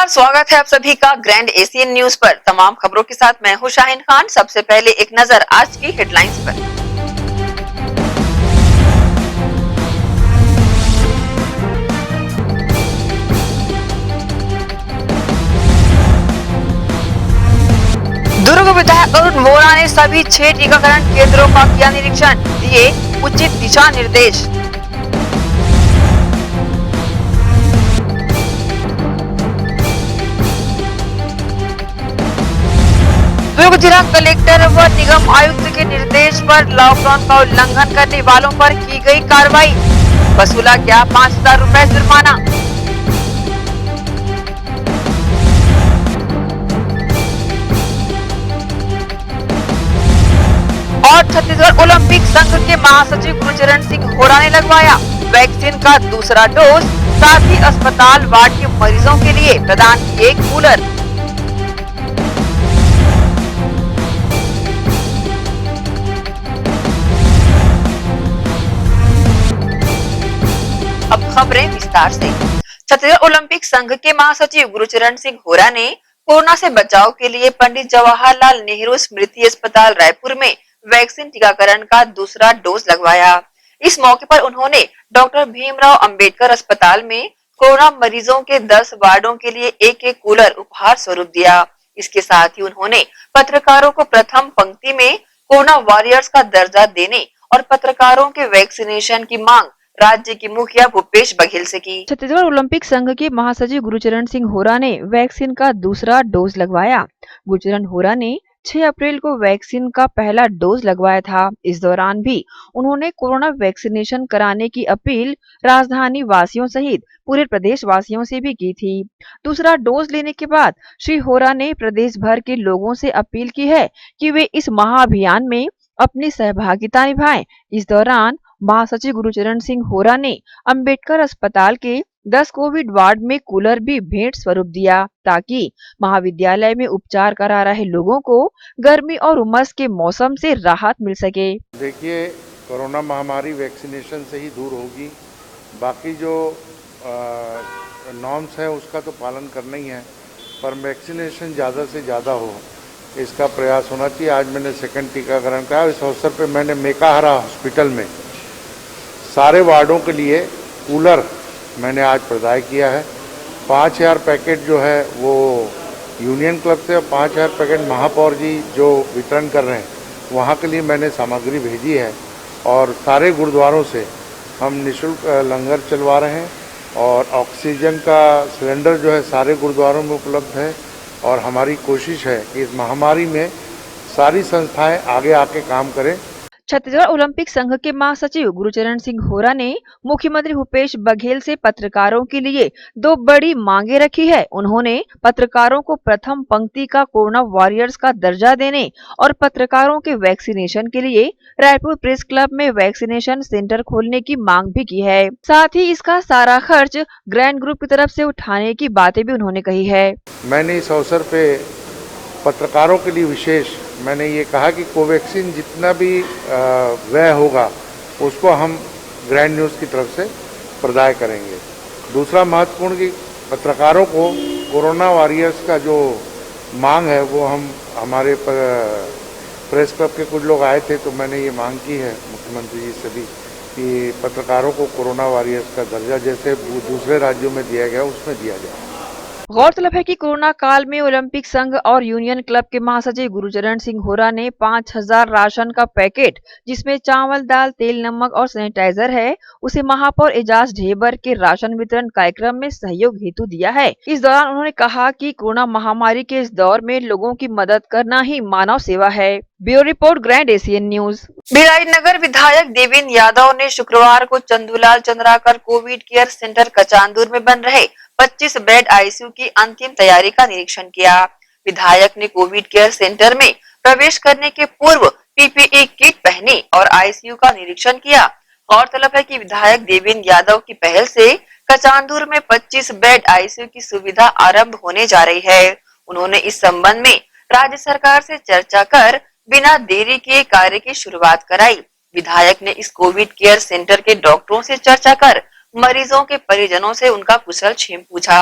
नमस्कार, स्वागत है आप सभी का ग्रैंड एशियन न्यूज पर। तमाम खबरों के साथ मैं हूं शाहीन खान। सबसे पहले एक नजर आज की हेडलाइंस पर। दुर्ग विधायक अरुण वोरा ने सभी 6 टीकाकरण केंद्रों का किया निरीक्षण, दिए उचित दिशा निर्देश। दुर्ग जिला कलेक्टर व निगम आयुक्त के निर्देश पर लॉकडाउन का उल्लंघन करने वालों पर की गई कार्रवाई, वसूला गया 5,000 रुपए जुर्माना। और छत्तीसगढ़ ओलंपिक संघ के महासचिव गुरुचरण सिंह होरा ने लगवाया वैक्सीन का दूसरा डोज, साथ ही अस्पताल वार्ड के मरीजों के लिए प्रदान किए कूलर। अब खबरें विस्तार से। छत्तीसगढ़ ओलंपिक संघ के महासचिव गुरुचरण सिंह होरा ने कोरोना से बचाव के लिए पंडित जवाहरलाल नेहरू स्मृति अस्पताल रायपुर में वैक्सीन टीकाकरण का दूसरा डोज लगवाया। इस मौके पर उन्होंने डॉक्टर भीमराव अंबेडकर अस्पताल में कोरोना मरीजों के 10 वार्डों के लिए एक एक कूलर उपहार स्वरूप दिया। इसके साथ ही उन्होंने पत्रकारों को प्रथम पंक्ति में कोरोना वॉरियर्स का दर्जा देने और पत्रकारों के वैक्सीनेशन की मांग राज्य की मुखिया भूपेश बघेल से की। छत्तीसगढ़ ओलंपिक संघ के महासचिव गुरुचरण सिंह होरा ने वैक्सीन का दूसरा डोज लगवाया। गुरुचरण होरा ने 6 अप्रैल को वैक्सीन का पहला डोज लगवाया था। इस दौरान भी उन्होंने कोरोना वैक्सीनेशन कराने की अपील राजधानी वासियों सहित पूरे प्रदेश वासियों से भी की थी। दूसरा डोज लेने के बाद श्री होरा ने प्रदेश भर के लोगों से अपील की है कि वे इस महाअभियान में अपनी सहभागिता निभाएं। इस दौरान महासचिव गुरुचरण सिंह होरा ने अंबेडकर अस्पताल के 10 कोविड वार्ड में कूलर भी भेंट स्वरूप दिया, ताकि महाविद्यालय में उपचार करा रहे लोगों को गर्मी और उमस के मौसम से राहत मिल सके। देखिए, कोरोना महामारी वैक्सीनेशन से ही दूर होगी। बाकी जो नॉर्म्स है उसका तो पालन करना ही है, पर वैक्सीनेशन ज़्यादा से ज़्यादा हो इसका प्रयास होना चाहिए। आज मैंने सेकंड टीकाकरण कराया। इस अवसर पे मैंने मेकाहारा हॉस्पिटल में सारे वार्डों के लिए कूलर मैंने आज प्रदान किया है। 5,000 पैकेट जो है वो यूनियन क्लब से और 5,000 पैकेट महापौर जी जो वितरण कर रहे हैं वहाँ के लिए मैंने सामग्री भेजी है। और सारे गुरुद्वारों से हम निःशुल्क लंगर चलवा रहे हैं और ऑक्सीजन का सिलेंडर जो है सारे गुरुद्वारों में उपलब्ध है। और हमारी कोशिश है कि इस महामारी में सारी संस्थाएं आगे आके काम करें। छत्तीसगढ़ ओलंपिक संघ के महासचिव गुरुचरण सिंह होरा ने मुख्यमंत्री भूपेश बघेल से पत्रकारों के लिए 2 बड़ी मांगे रखी है। उन्होंने पत्रकारों को प्रथम पंक्ति का कोरोना वॉरियर्स का दर्जा देने और पत्रकारों के वैक्सीनेशन के लिए रायपुर प्रेस क्लब में वैक्सीनेशन सेंटर खोलने की मांग भी की है। साथ ही इसका सारा खर्च ग्रैंड ग्रुप की तरफ से उठाने की बातें भी उन्होंने कही है। मैंने इस अवसर पे पत्रकारों के लिए विशेष मैंने ये कहा कि कोवैक्सीन जितना भी व्यय होगा उसको हम ग्रैंड न्यूज़ की तरफ से प्रदान करेंगे। दूसरा महत्वपूर्ण कि पत्रकारों को कोरोना वॉरियर्स का जो मांग है वो हम हमारे प्रेस क्लब के कुछ लोग आए थे तो मैंने ये मांग की है मुख्यमंत्री जी से भी कि पत्रकारों को कोरोना वॉरियर्स का दर्जा जैसे दूसरे राज्यों में दिया गया उसमें दिया जाए। गौरतलब है कि कोरोना काल में ओलंपिक संघ और यूनियन क्लब के महासचिव गुरुचरण सिंह होरा ने 5,000 राशन का पैकेट जिसमें चावल, दाल, तेल, नमक और सैनिटाइजर है, उसे महापौर एजाज ढेबर के राशन वितरण कार्यक्रम में सहयोग हेतु दिया है। इस दौरान उन्होंने कहा कि कोरोना महामारी के इस दौर में लोगों की मदद करना ही मानव सेवा है। Bureau report, grand Asian news. Bhilai विधायक देवेंद्र यादव ने शुक्रवार को Chandulal Chandrakar Covid care centre Kachandur में बन रहे 25 बेड आईसीयू की अंतिम तैयारी का निरीक्षण किया। विधायक ने कोविड केयर सेंटर में प्रवेश करने के पूर्व पीपीई किट पहनी और आईसीयू का निरीक्षण किया। गौरतलब है कि विधायक देवेंद्र यादव की पहल से कचांदूर में 25 बेड आईसीयू की सुविधा आरंभ होने जा रही है। उन्होंने इस संबंध में राज्य सरकार से चर्चा कर बिना देरी किए कार्य की शुरुआत कराई। विधायक ने इस कोविड केयर सेंटर के डॉक्टरों से चर्चा कर मरीजों के परिजनों से उनका कुशल क्षेम पूछा।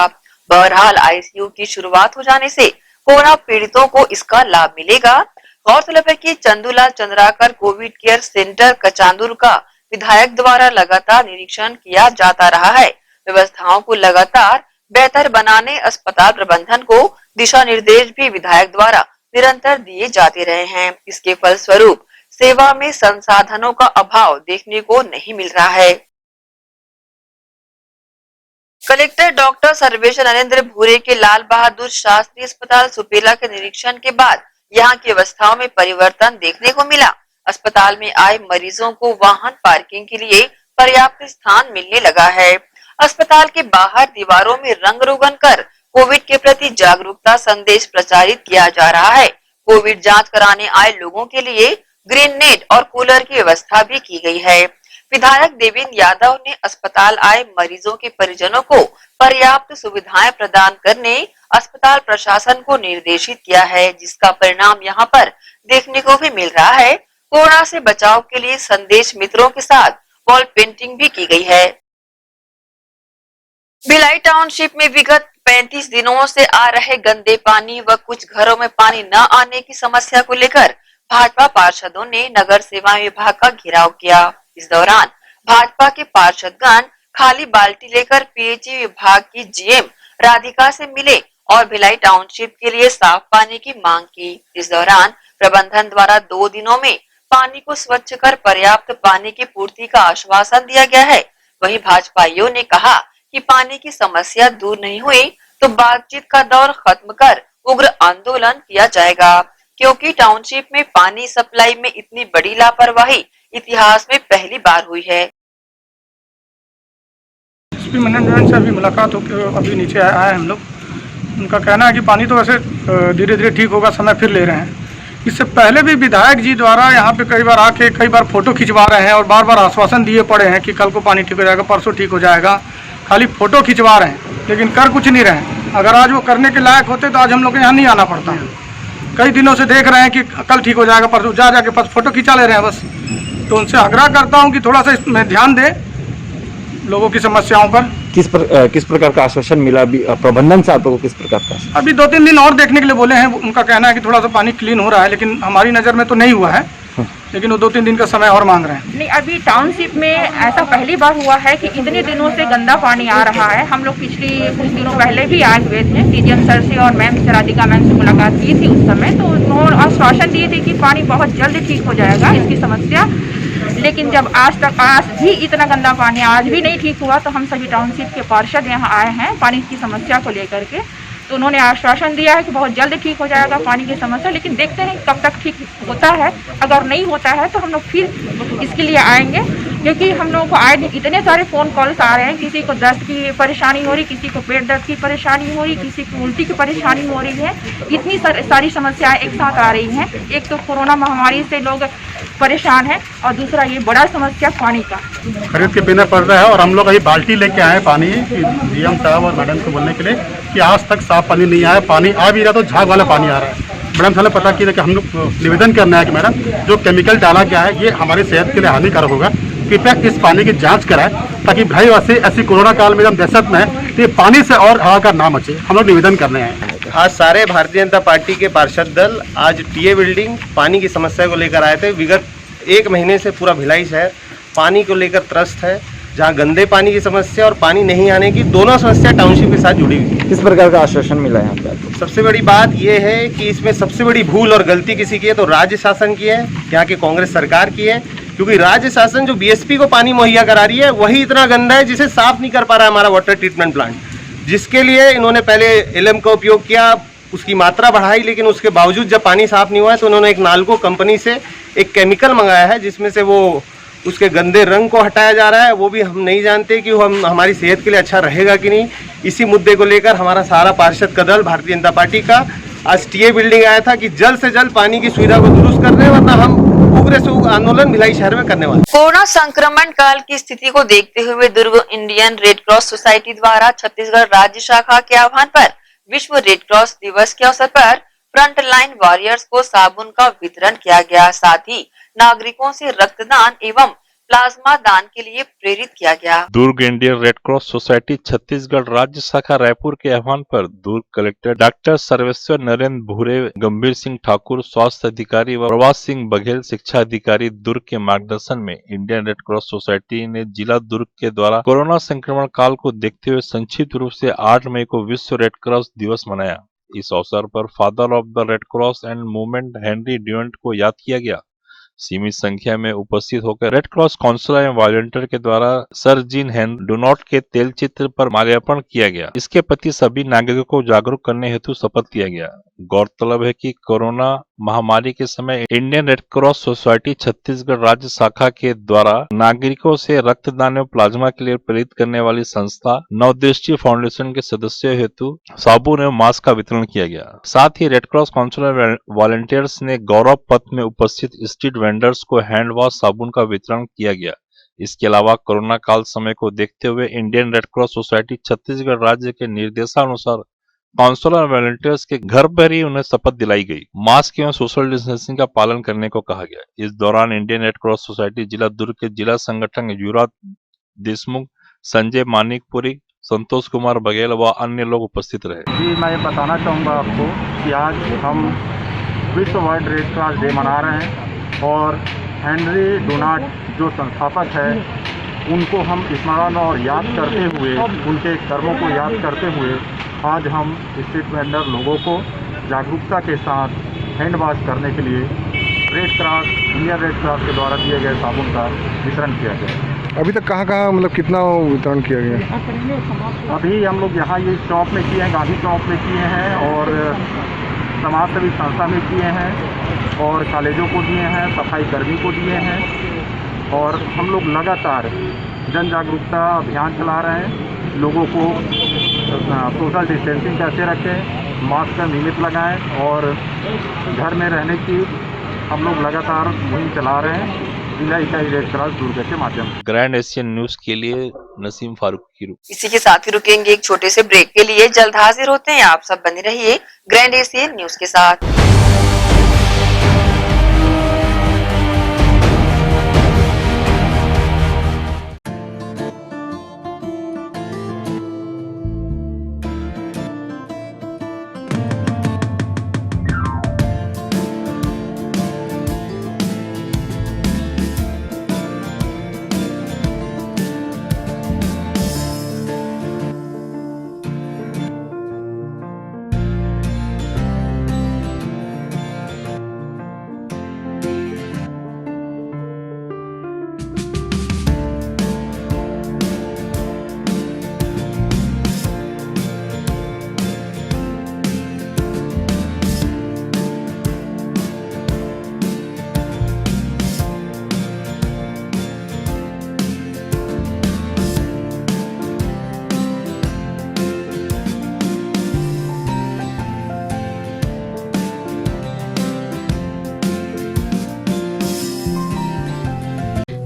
बहरहाल आईसीयू की शुरुआत हो जाने से कोरोना पीड़ितों को इसका लाभ मिलेगा। गौरतलब है कि Chandulal Chandrakar Covid care centre Kachandur का विधायक द्वारा लगातार निरीक्षण किया जाता रहा है। व्यवस्थाओं को लगातार बेहतर बनाने अस्पताल प्रबंधन को दिशा निर्देश भी विधायक द्वारा निरंतर दिए जाते रहे हैं। इसके फलस्वरूप सेवा में संसाधनों का अभाव देखने को नहीं मिल रहा है। कलेक्टर डॉक्टर सर्वेश नरेंद्र भूरे के लाल बहादुर शास्त्री अस्पताल सुपेला के निरीक्षण के बाद यहाँ की व्यवस्थाओं में परिवर्तन देखने को मिला। अस्पताल में आए मरीजों को वाहन पार्किंग के लिए पर्याप्त स्थान मिलने लगा है। अस्पताल के बाहर दीवारों में रंग रोगन कर कोविड के प्रति जागरूकता संदेश प्रचारित किया जा रहा है। कोविड जांच कराने आए लोगों के लिए ग्रीन नेट और कूलर की व्यवस्था भी की गई है। विधायक देवेंद्र यादव ने अस्पताल आए मरीजों के परिजनों को पर्याप्त सुविधाएं प्रदान करने अस्पताल प्रशासन को निर्देशित किया है, जिसका परिणाम यहां पर देखने को भी मिल रहा है। कोरोना से बचाव के लिए संदेश मित्रों के साथ वॉल पेंटिंग भी की गई है। भिलाई टाउनशिप में विगत 35 दिनों से आ रहे गंदे पानी व कुछ घरों में पानी न आने की समस्या को लेकर भाजपा पार्षदों ने नगर सेवा विभाग का घेराव किया। इस दौरान भाजपा के पार्षदगण खाली बाल्टी लेकर पीएचई विभाग की जीएम राधिका से मिले और भिलाई टाउनशिप के लिए साफ पानी की मांग की। इस दौरान प्रबंधन द्वारा 2 दिनों में पानी को स्वच्छ कर पर्याप्त पानी की पूर्ति का आश्वासन दिया गया है। वहीं भाजपाइयों ने कहा कि पानी की समस्या दूर नहीं हुई तो बातचीत का दौर खत्म कर उग्र आंदोलन किया जाएगा, क्योंकि टाउनशिप में पानी सप्लाई में इतनी बड़ी लापरवाही इतिहास में पहली बार हुई है। एसपी मैनेजमेंट से अभी मुलाकात होकर अभी नीचे आए हम लोग। उनका कहना है कि पानी तो वैसे धीरे धीरे ठीक होगा, समय फिर ले रहे हैं। इससे पहले भी विधायक जी द्वारा यहाँ पे कई बार आके कई बार फोटो खिंचवा रहे हैं और बार बार आश्वासन दिए पड़े हैं कि कल को पानी ठीक हो जाएगा, परसों ठीक हो जाएगा। खाली फोटो खिंचवा रहे हैं लेकिन कर कुछ नहीं रहे हैं। अगर आज वो करने के लायक होते तो आज हम लोग को यहाँ नहीं आना पड़ता। कई दिनों से देख रहे हैं कि कल ठीक हो जाएगा, परसों जा जाके बस फोटो खिंचा ले रहे हैं बस। तो उनसे आग्रह करता हूँ कि थोड़ा सा इसमें ध्यान दें लोगों की समस्याओं पर। किस प्रकार का आश्वासन मिला अभी प्रबंधन से आप लोगों को? किस प्रकार का? अभी 2-3 दिन और देखने के लिए बोले हैं। उनका कहना है कि थोड़ा सा पानी क्लीन हो रहा है, लेकिन हमारी नज़र में तो नहीं हुआ है, लेकिन वो 2-3 दिन का समय और मांग रहे हैं। नहीं, अभी टाउनशिप में ऐसा पहली बार हुआ है कि इतने दिनों से गंदा पानी आ रहा है। हम लोग पिछली कुछ दिनों पहले भी आए हुए थे, डीजीएम सर से और मैम से, राधिका मैम से मुलाकात की थी उस समय। तो उन्होंने आश्वासन दिए थे कि पानी बहुत जल्द ठीक हो जाएगा इसकी समस्या। लेकिन जब आज भी इतना गंदा पानी आज भी नहीं ठीक हुआ, तो हम सभी टाउनशिप के पार्षद यहाँ आए हैं पानी की समस्या को लेकर के। तो उन्होंने आश्वासन दिया है कि बहुत जल्द ठीक हो जाएगा पानी की समस्या, लेकिन देखते हैं कब तक ठीक होता है। अगर नहीं होता है तो हम लोग फिर इसके लिए आएंगे, क्योंकि हम लोगों को आए इतने सारे फ़ोन कॉल्स आ रहे हैं। किसी को दस्त की परेशानी हो रही, किसी को पेट दर्द की परेशानी हो रही, किसी को उल्टी की परेशानी हो रही है। इतनी सारी समस्याएं एक साथ आ रही हैं। एक तो कोरोना महामारी से लोग परेशान हैं और दूसरा ये बड़ा समस्या पानी का खरीद के पीना पड़ रहा है। और हम लोग अभी बाल्टी लेके आए पानी डीएम साहब और मैडम को बोलने के लिए कि आज तक साफ पानी नहीं आया। पानी आ भी रहा तो झाग वाला पानी आ रहा है। मैडम साहब ने पता किया कि हम लोग निवेदन करना है कि मैडम जो केमिकल डाला गया है ये हमारी सेहत के लिए हानिकारक होगा, कृपया इस पानी की जांच कराएं ताकि भाई वैसे ऐसी कोरोना काल में हम दहशत में है तो ये पानी से और हाहाकार ना मचे। हम लोग निवेदन करने आए। आज सारे भारतीय जनता पार्टी के पार्षद दल आज टीए बिल्डिंग पानी की समस्या को लेकर आए थे। विगत 1 महीने से पूरा भिलाई शहर पानी को लेकर त्रस्त है, जहां गंदे पानी की समस्या और पानी नहीं आने की दोनों समस्या टाउनशिप के साथ जुड़ी हुई है। किस प्रकार का आश्वासन मिला है यहाँ पे? सबसे बड़ी बात यह है कि इसमें सबसे बड़ी भूल और गलती किसी की है तो राज्य शासन की है, यहाँ की कांग्रेस सरकार की है। क्योंकि राज्य शासन जो बीएसपी को पानी मुहैया करा रही है वही इतना गंदा है जिसे साफ नहीं कर पा रहा है हमारा वाटर ट्रीटमेंट प्लांट, जिसके लिए इन्होंने पहले एलएम का उपयोग किया, उसकी मात्रा बढ़ाई, लेकिन उसके बावजूद जब पानी साफ नहीं हुआ है तो उन्होंने एक नाल्को कंपनी से एक केमिकल मंगाया है जिसमें से वो उसके गंदे रंग को हटाया जा रहा है। वो भी हम नहीं जानते कि वो हमारी सेहत के लिए अच्छा रहेगा कि नहीं। इसी मुद्दे को लेकर हमारा सारा पार्षद का दल भारतीय जनता पार्टी का आज टीए बिल्डिंग आया था कि जल्द से जल्द पानी की सुविधा को दुरुस्त कर रहे हैं, वरना हम उग्र से उग्र आंदोलन भिलाई शहर में करने वाले। कोरोना संक्रमण काल की स्थिति को देखते हुए दुर्ग इंडियन रेड क्रॉस सोसाइटी द्वारा छत्तीसगढ़ राज्य शाखा के आह्वान पर विश्व रेड क्रॉस दिवस के अवसर पर फ्रंट लाइन वॉरियर्स को साबुन का वितरण किया गया। साथ ही नागरिकों से रक्तदान एवं प्लाज्मा दान के लिए प्रेरित किया गया। Durg Indian Red Cross Society Chhattisgarh राज्य शाखा रायपुर के आह्वान पर दुर्ग कलेक्टर डॉक्टर सर्वेश्वर नरेंद्र भूरे, गंभीर सिंह ठाकुर स्वास्थ्य अधिकारी व प्रभात सिंह बघेल शिक्षा अधिकारी दुर्ग के मार्गदर्शन में इंडियन रेड क्रॉस सोसाइटी ने जिला दुर्ग के द्वारा कोरोना संक्रमण काल को देखते हुए संक्षिप्त रूप से 8 मई को विश्व रेड क्रॉस दिवस मनाया। इस अवसर पर father of the Red Cross and movement Henry Dunant को याद किया गया। सीमित संख्या में उपस्थित होकर रेड क्रॉस काउंसलर एवं वॉलंटियर के द्वारा सर जीन हेन डोनॉट के तेल चित्र पर माल्यार्पण किया गया। इसके प्रति सभी नागरिकों को जागरूक करने हेतु शपथ लिया गया। गौरतलब है कि कोरोना महामारी के समय Indian Red Cross Society Chhattisgarh राज्य शाखा के द्वारा नागरिकों से रक्तदान एवं प्लाज्मा के लिए प्रेरित करने वाली संस्था नवदृष्टि फाउंडेशन के सदस्यों हेतु साबुन एवं मास्क का वितरण किया गया। साथ ही रेड क्रॉस काउंसलर वॉलंटियर्स ने गौरव पथ में उपस्थित स्ट्रीट वेंडर्स को हैंड वॉश साबुन का वितरण किया गया। इसके अलावा कोरोना काल समय को देखते हुए Indian Red Cross Society Chhattisgarh राज्य के निर्देशानुसार काउंसलर वॉलंटियर्स के घर पर ही उन्हें शपथ दिलाई गई। मास्क एवं सोशल डिस्टेंसिंग का पालन करने को कहा गया। इस दौरान इंडियन रेड क्रॉस सोसाइटी जिला दुर्ग के जिला संगठन युवराज देशमुख, संजय मानिकपुरी, संतोष कुमार बघेल व अन्य लोग उपस्थित रहे। जी, मैं ये बताना चाहूँगा आपको कि आज हम विश्व वर्ल्ड रेड क्रॉस डे मना रहे हैं और हेनरी डोनाट जो संस्थापक है उनको हम स्मरण और याद करते हुए, उनके कर्मों को याद करते हुए आज हम स्ट्रीट वेंडर लोगों को जागरूकता के साथ हैंड वॉश करने के लिए red cross, Indian Red cross के द्वारा दिए गए साबुन का वितरण किया गया। अभी तक कहाँ मतलब कितना वितरण किया गया? अभी हम लोग यहाँ ये चौक में किए हैं, गांधी चौक में किए हैं और समाज सेवी संस्था में किए हैं और कॉलेजों को दिए हैं, सफाई कर्मी को दिए हैं और हम लोग लगातार जन जागरूकता अभियान चला रहे हैं। लोगों को सोशल डिस्टेंसिंग कैसे रखें, मास्क का नियमित लगाएं और घर में रहने की हम लोग लगातार मुहिम चला रहे हैं जिला इकाई रेड क्रॉस दुर्ग के माध्यम से। ग्रैंड एशियन न्यूज के लिए नसीम फारूक की रिपोर्ट। इसी के साथ ही रुकेंगे एक छोटे से ब्रेक के लिए। जल्द हाजिर होते हैं, आप सब बने रहिए ग्रैंड एशियन न्यूज के साथ।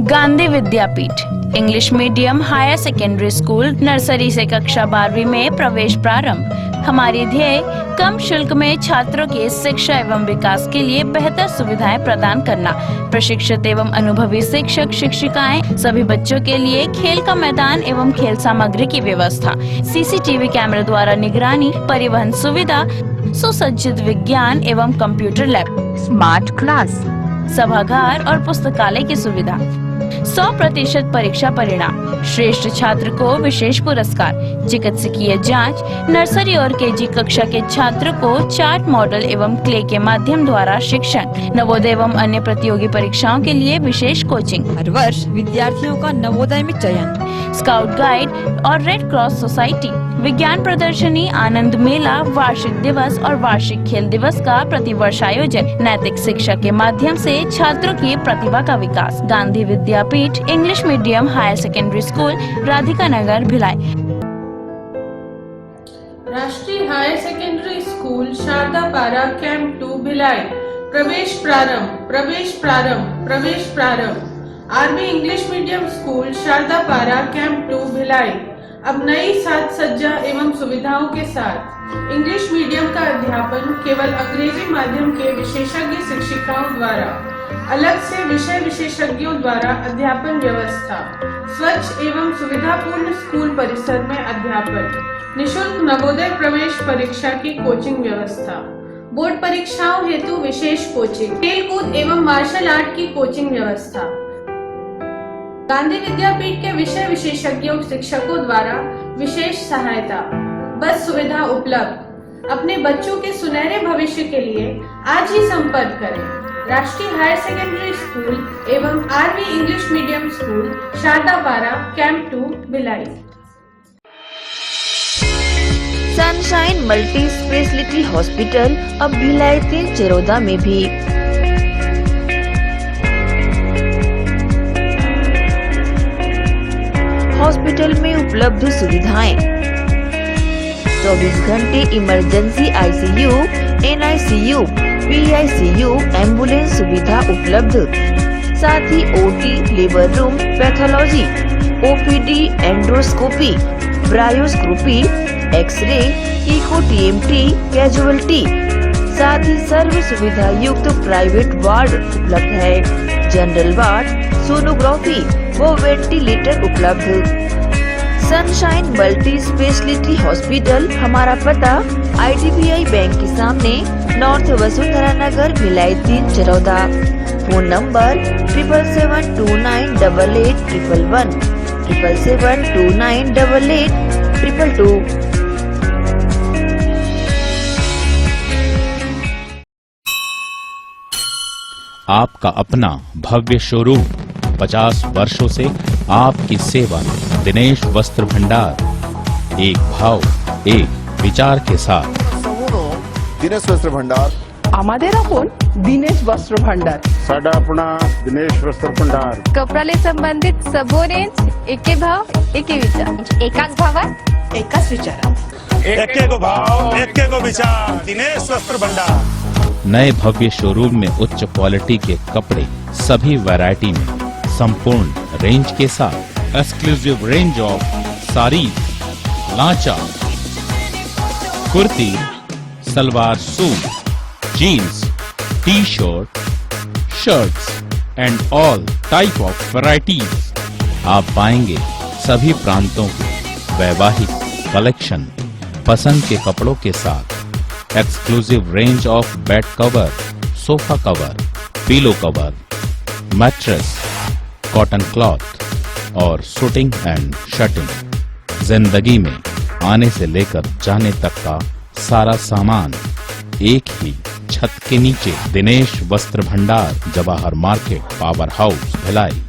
Gandhi Vidyapeeth English medium higher secondary school nursery से कक्षा 12वीं में प्रवेश प्रारंभ। हमारी ध्येय कम शुल्क में छात्रों की शिक्षा एवं विकास के लिए बेहतर सुविधाएं प्रदान करना। प्रशिक्षित एवं अनुभवी शिक्षक शिक्षिकाएं, सभी बच्चों के लिए खेल का मैदान एवं खेल सामग्री की व्यवस्था, सीसीटीवी कैमरे द्वारा निगरानी, परिवहन सुविधा, सुसज्जित विज्ञान एवं कंप्यूटर लैब, स्मार्ट क्लास, सभागार और पुस्तकालय की सुविधा, 100% परीक्षा परिणाम, श्रेष्ठ छात्र को विशेष पुरस्कार, चिकित्सकीय जांच, नर्सरी और केजी कक्षा के छात्र को चार्ट मॉडल एवं क्ले के माध्यम द्वारा शिक्षण, नवोदय एवं अन्य प्रतियोगी परीक्षाओं के लिए विशेष कोचिंग, हर वर्ष विद्यार्थियों का नवोदय में चयन, स्काउट गाइड और रेड क्रॉस सोसाइटी, विज्ञान प्रदर्शनी, आनंद मेला, वार्षिक दिवस और वार्षिक खेल दिवस का प्रतिवर्ष आयोजन, नैतिक शिक्षा के माध्यम से छात्रों की प्रतिभा का विकास। Gandhi Vidyapeeth English medium higher secondary school, Radhika Nagar, Bhilai. राष्ट्रीय higher secondary school Sharda Para camp 2 Bhilai. प्रवेश प्रारंभ, प्रवेश प्रारंभ, प्रवेश प्रारंभ। Army English medium school Sharda Para camp 2 Bhilai अब नई साज सज्जा एवं सुविधाओं के साथ इंग्लिश मीडियम का अध्यापन केवल अंग्रेजी माध्यम के विशेषज्ञ शिक्षिकाओं द्वारा अलग से विषय विशेषज्ञों द्वारा अध्यापन व्यवस्था, स्वच्छ एवं सुविधापूर्ण स्कूल परिसर में अध्यापन, निशुल्क नवोदय प्रवेश परीक्षा की कोचिंग व्यवस्था, बोर्ड परीक्षाओं हेतु विशेष कोचिंग, खेलकूद एवं मार्शल आर्ट की कोचिंग व्यवस्था। गांधी विद्यापीठ के विषय विशेषज्ञों शिक्षकों द्वारा विशेष सहायता, बस सुविधा उपलब्ध। अपने बच्चों के सुनहरे भविष्य के लिए आज ही संपर्क करें राष्ट्रीय हायर सेकेंडरी स्कूल एवं RV English medium school Shardapara camp 2 Bhilai. Sunshine multi speciality hospital अब भिलाई 3 चरोदा में भी। हॉस्पिटल में उपलब्ध सुविधाएं 24 घंटे emergency ICU, NICU, PICU, ambulance सुविधा उपलब्ध। साथ ही OT, labour room, pathology, OPD, endoscopy, bronchoscopy, x-ray, echo TMT, casualty, साथ ही सर्व सुविधा युक्त प्राइवेट वार्ड उपलब्ध है। जनरल वार्ड, सोनोग्राफी व वेंटिलेटर उपलब्ध। सनशाइन मल्टी स्पेशलिटी हॉस्पिटल, हमारा पता IDBI बैंक के सामने, north Vasundhara Nagar, Bhilai 3 Charoda. Phone number 7772988811, 7772988822। आपका अपना भव्य शोरूम, 50 वर्षों से आपकी सेवा में। दिनेश वस्त्र भंडार, एक भाव एक विचार के साथ। दिनेश वस्त्र भंडार, আমাদের আপন दिनेश वस्त्र भंडार, साडा अपना दिनेश वस्त्र भंडार। कपडाले संबंधित सबो रेंज, एके भाव एके विचार, एकाच भावात एकाच विचारात, एके को भाव एके को विचार, दिनेश वस्त्र भंडार। नए भव्य शोरूम में उच्च क्वालिटी के कपड़े सभी वैरायटी में, संपूर्ण रेंज के साथ। Exclusive range of sari, lancha, kurti, salwar suit, jeans, T shirt, shirts and all type of varieties. आप पाएंगे सभी प्रांतों के वैवाहिक कलेक्शन पसंद के कपड़ों के साथ। Exclusive range of bed cover, sofa cover, pillow cover, mattress, cotton cloth और शूटिंग एंड शर्टिंग। जिंदगी में आने से लेकर जाने तक का सारा सामान एक ही छत के नीचे। दिनेश वस्त्र भंडार, Jawahar market, power house, Bhilai.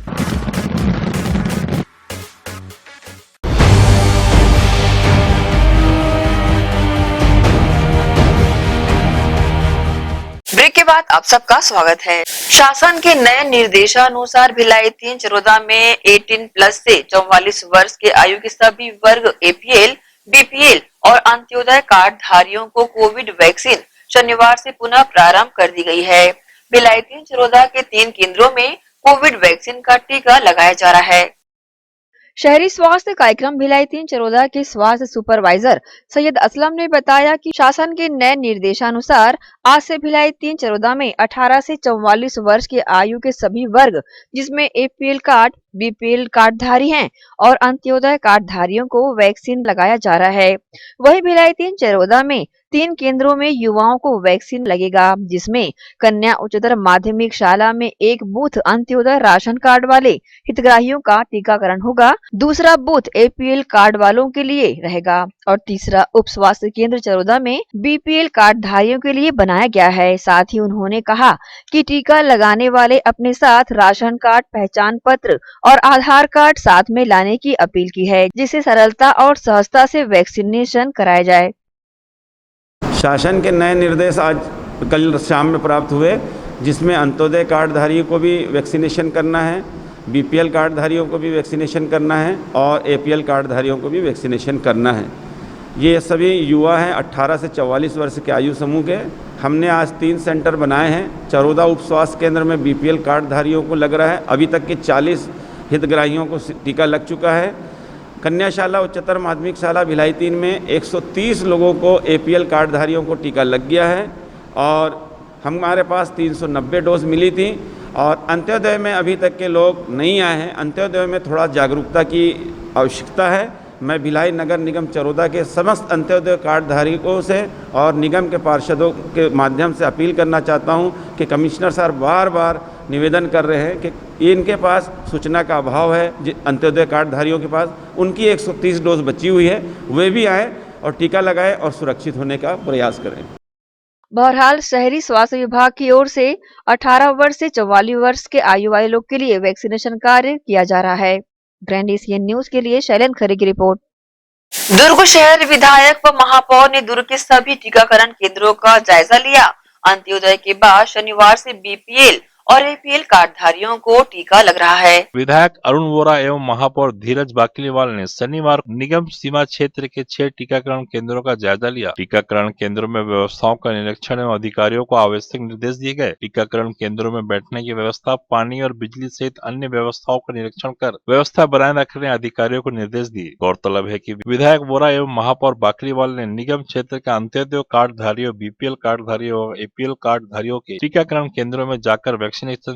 Break के बाद आप सबका स्वागत है। शासन के नए निर्देशानुसार भिलाई 3 चरोदा में 18+ से 44 वर्ष के आयु के सभी वर्ग APL, BPL और अंत्योदय कार्ड धारियों को कोविड वैक्सीन शनिवार से पुनः प्रारंभ कर दी गई है। भिलाई 3 चरोदा के 3 केंद्रों में कोविड वैक्सीन का टीका लगाया जा रहा है। शहरी स्वास्थ्य कार्यक्रम भिलाई 3 चरोदा के स्वास्थ्य सुपरवाइजर सैयद असलम ने बताया कि शासन के नए निर्देशानुसार आज से भिलाई 3 चरोदा में 18 से 44 वर्ष के आयु के सभी वर्ग, जिसमें APL कार्ड, BPL कार्डधारी हैं और अंत्योदय कार्डधारियों को वैक्सीन लगाया जा रहा है। वहीं भिलाई 3 चरोदा में 3 केंद्रों में युवाओं को वैक्सीन लगेगा, जिसमें कन्या उच्चतर माध्यमिक शाला में एक बूथ अंत्योदय राशन कार्ड वाले हितग्राहियों का टीकाकरण होगा, दूसरा बूथ APL कार्ड वालों के लिए रहेगा और तीसरा उप स्वास्थ्य केंद्र चरोदा में BPL कार्डधारियों के लिए बनाया गया है। साथ ही उन्होंने कहा कि टीका लगाने वाले अपने साथ राशन कार्ड, पहचान पत्र और आधार कार्ड साथ में लाने की अपील की है, जिससे सरलता और सहजता से वैक्सीनेशन कराया जाए। शासन के नए निर्देश आज कल शाम में प्राप्त हुए, जिसमें अंत्योदय कार्डधारियों को भी वैक्सीनेशन करना है, BPL कार्डधारियों को भी वैक्सीनेशन करना है और APL कार्डधारियों को भी वैक्सीनेशन करना है। ये सभी युवा हैं 18 से 44 वर्ष के आयु समूह के। हमने आज 3 सेंटर बनाए हैं। चरोदा उप स्वास्थ्य केंद्र में BPL कार्डधारियों को लग रहा है। अभी तक के 40 हितग्राहियों को टीका लग चुका है। कन्याशाला उच्चतर माध्यमिक शाला भिलाई 3 में 130 लोगों को APL कार्डधारियों को टीका लग गया है और हमारे पास 390 डोज मिली थी और अंत्योदय में अभी तक के लोग नहीं आए हैं। अंत्योदय में थोड़ा जागरूकता की आवश्यकता है। मैं भिलाई नगर निगम चरोदा के समस्त अंत्योदय कार्ड धारकों से और निगम के पार्षदों के माध्यम से अपील करना चाहता हूं कि कमिश्नर सर बार बार निवेदन कर रहे हैं कि इनके पास सूचना का अभाव है। अंत्योदय कार्डधारियों के पास उनकी 130 डोज बची हुई है, वे भी आए और टीका लगाएं और सुरक्षित होने का प्रयास करें। बहरहाल शहरी स्वास्थ्य विभाग की ओर से 18 वर्ष से 44 वर्ष के आयु वाले लोग के लिए वैक्सीनेशन कार्य किया जा रहा है। ग्रैंड एशियन न्यूज के लिए शैलेन खरे की रिपोर्ट। दुर्ग शहर विधायक व महापौर ने दुर्ग के सभी टीकाकरण केंद्रों का जायजा लिया। अंत्योदय के बाद शनिवार से बीपीएल और एपीएल कार्डधारियों को टीका लग रहा है। विधायक अरुण वोरा एवं महापौर धीरज बाकलीवाल ने शनिवार निगम सीमा क्षेत्र के 6 टीकाकरण केंद्रों का जायजा लिया। टीकाकरण केंद्रों में व्यवस्थाओं का निरीक्षण एवं अधिकारियों को आवश्यक निर्देश दिए गए। टीकाकरण केंद्रों में बैठने की व्यवस्था, पानी और बिजली सहित अन्य व्यवस्थाओं का निरीक्षण कर व्यवस्था बनाए रखने अधिकारियों को निर्देश दिए। गौरतलब है कि विधायक वोरा एवं महापौर बाकलीवाल ने निगम क्षेत्र के अंत्योदय कार्डधारियों, बीपीएल कार्डधारियों और एपीएल कार्डधारियों के टीकाकरण केंद्रों में जाकर वैक्सीनेशन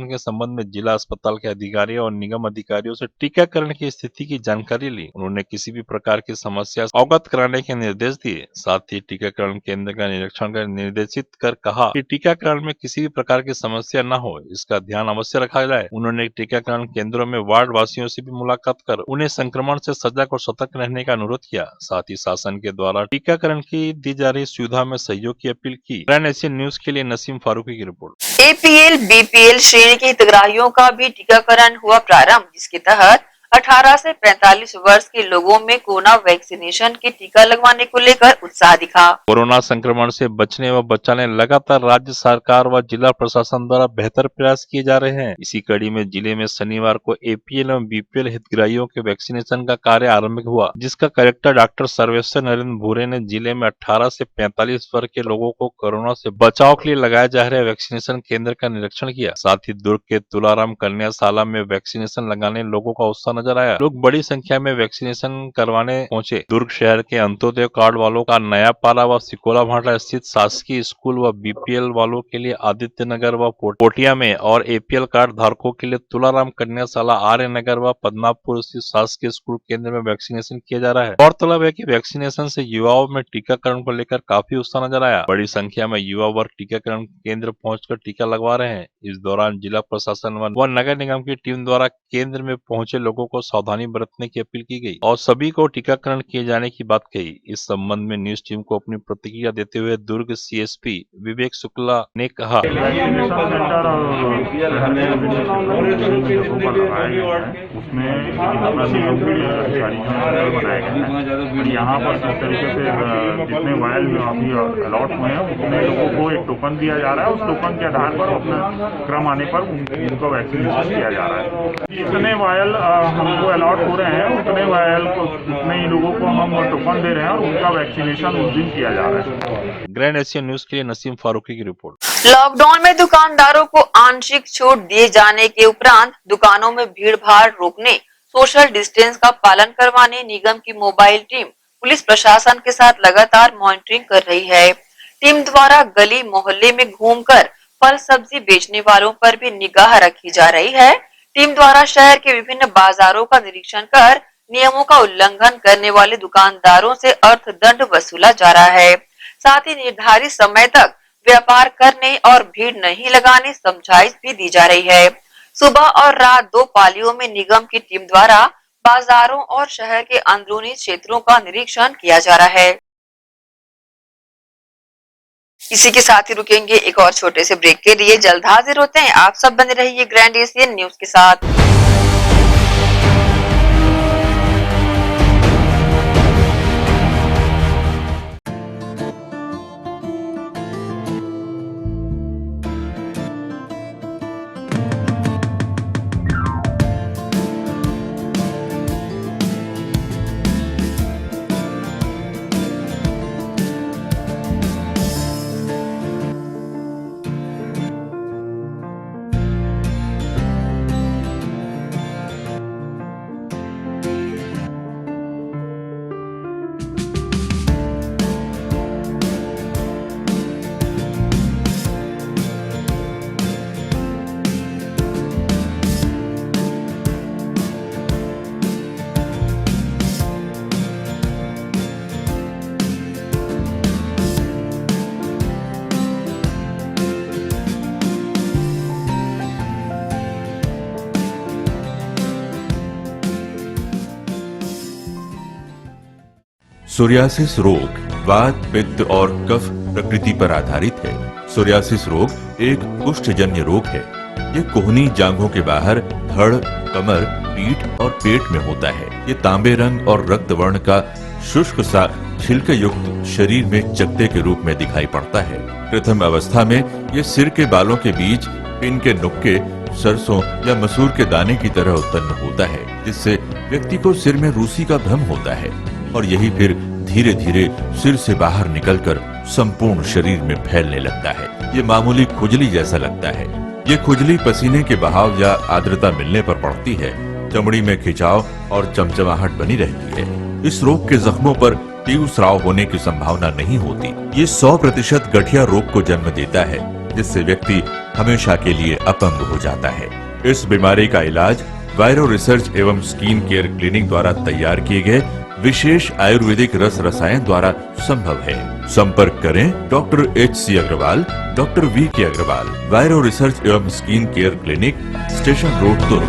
के संबंध में जिला अस्पताल के अधिकारियों और निगम अधिकारियों से टीकाकरण की स्थिति की जानकारी ली। उन्होंने किसी भी प्रकार की समस्या अवगत कराने के निर्देश दिए। साथ ही टीकाकरण केंद्र का निरीक्षण कर निर्देशित कर कहा कि टीकाकरण में किसी भी प्रकार की समस्या न हो, इसका ध्यान अवश्य रखा जाए। उन्होंने टीकाकरण केंद्रों में वार्ड वासियों से भी मुलाकात कर उन्हें संक्रमण से सजग और सतर्क रहने का अनुरोध किया। साथ ही शासन के द्वारा टीकाकरण की दी जा रही सुविधा में सहयोग की अपील की। ग्रैंड एशियन न्यूज के लिए नसीम फारूकी की रिपोर्ट। एपीएल बीपीएल श्रेणी के हितग्राहियों का भी टीकाकरण हुआ प्रारंभ, जिसके तहत 18 से 45 वर्ष के लोगों में कोरोना वैक्सीनेशन के टीका लगवाने को लेकर उत्साह दिखा। कोरोना संक्रमण से बचने व बचाने लगातार राज्य सरकार व जिला प्रशासन द्वारा बेहतर प्रयास किए जा रहे हैं। इसी कड़ी में जिले में शनिवार को एपीएल एवं बीपीएल हितग्राहियों के वैक्सीनेशन का कार्य आरंभ हुआ, जिसका कलेक्टर डॉक्टर सर्वेश्वर नरेंद्र भूरे ने जिले में 18 से 45 वर्ष के लोगों को कोरोना से बचाव के लिए लगाए जा रहे वैक्सीनेशन केंद्र का निरीक्षण किया। साथ ही दुर्ग के तुलाराम कन्याशाला में वैक्सीनेशन लगाने लोगों का उत्साह नजर आया। लोग बड़ी संख्या में वैक्सीनेशन करवाने पहुंचे। दुर्ग शहर के अंत्योदय कार्ड वालों का नया पारा व सिकोला भाटा स्थित शासकीय स्कूल व बीपीएल वालों के लिए आदित्य नगर व पोटिया में और एपीएल कार्ड धारकों के लिए तुलाराम कन्याशाला, आर्य नगर व पदनापुर स्थित शासकीय स्कूल केंद्र में वैक्सीनेशन किया जा रहा है। गौरतलब है कि वैक्सीनेशन से युवाओं में टीकाकरण को लेकर काफी उत्साह नजर आया। बड़ी संख्या में युवा वर्ग टीकाकरण केंद्र पहुंचकर टीका लगवा रहे हैं। इस दौरान जिला प्रशासन व नगर निगम की टीम द्वारा केंद्र में पहुंचे लोगों को सावधानी बरतने की अपील की गई और सभी को टीकाकरण किए जाने की बात कही। इस संबंध में न्यूज टीम को अपनी प्रतिक्रिया देते हुए दुर्ग सीएसपी विवेक शुक्ला ने कहा, यहाँ पर जिस तरीके से जितने वायल अभी अलॉट हुए हैं उतने लोगों को एक टोकन दिया जा रहा है। उस टोकन के आधार पर अपना क्रम आने पर उनको वैक्सीनेशन किया जा रहा है। जितने वायल हमको अलॉट हो रहे हैं उतने वायल को उतने ही लोगों को हम टोकन दे रहे हैं और उनका वैक्सीनेशन उस दिन किया जा रहा है। ग्रैंड एशियन न्यूज के लिए नसीम फारूकी की रिपोर्ट। लॉकडाउन में दुकानदारों को आंशिक छूट दिए जाने के उपरांत दुकानों में भीड़ भाड़ रोकने, सोशल डिस्टेंस का पालन करवाने निगम की मोबाइल टीम पुलिस प्रशासन के साथ लगातार मॉनिटरिंग कर रही है। टीम द्वारा गली मोहल्ले में घूमकर फल सब्जी बेचने वालों पर भी निगाह रखी जा रही है। टीम द्वारा शहर के विभिन्न बाजारों का निरीक्षण कर नियमों का उल्लंघन करने वाले दुकानदारों से अर्थदंड वसूला जा रहा है। साथ ही निर्धारित समय तक व्यापार करने और भीड़ नहीं लगाने समझाइश भी दी जा रही है। सुबह और रात 2 पालियों में निगम की टीम द्वारा बाजारों और शहर के अंदरूनी क्षेत्रों का निरीक्षण किया जा रहा है। इसी के साथ ही रुकेंगे एक और छोटे से ब्रेक के लिए। जल्द हाजिर होते हैं। आप सब बने रहिए ग्रैंड एशियन न्यूज के साथ। सोरियासिस रोग वात, पित्त और कफ प्रकृति पर आधारित है। सोरियासिस रोग एक कुष्ठजन्य रोग है। ये कोहनी जांघों के बाहर धड़, कमर, पीठ और पेट में होता है। ये तांबे रंग और रक्त वर्ण का शुष्क सा छिलके युक्त शरीर में चकत्ते के रूप में दिखाई पड़ता है। प्रथम अवस्था में ये सिर के बालों के बीच पिन के नुक्के सरसों या मसूर के दाने की तरह उत्पन्न होता है, जिससे व्यक्ति को सिर में रूसी का भ्रम होता है और यही फिर धीरे धीरे सिर से बाहर निकलकर संपूर्ण शरीर में फैलने लगता है। ये मामूली खुजली जैसा लगता है। ये खुजली पसीने के बहाव या आर्द्रता मिलने पर पड़ती है। चमड़ी में खिंचाव और चमचमाहट बनी रहती है। इस रोग के जख्मों पर तीव्र स्राव होने की संभावना नहीं होती। ये 100% गठिया रोग को जन्म देता है, जिससे व्यक्ति हमेशा के लिए अपंग हो जाता है। इस बीमारी का इलाज वायरो रिसर्च एवं स्किन केयर क्लिनिक द्वारा तैयार किए गए विशेष आयुर्वेदिक रस रसायन द्वारा संभव है। संपर्क करें doctor HC Agrawal, doctor VK Agrawal, वायरो रिसर्च एवं skin care clinic, station road, Durg.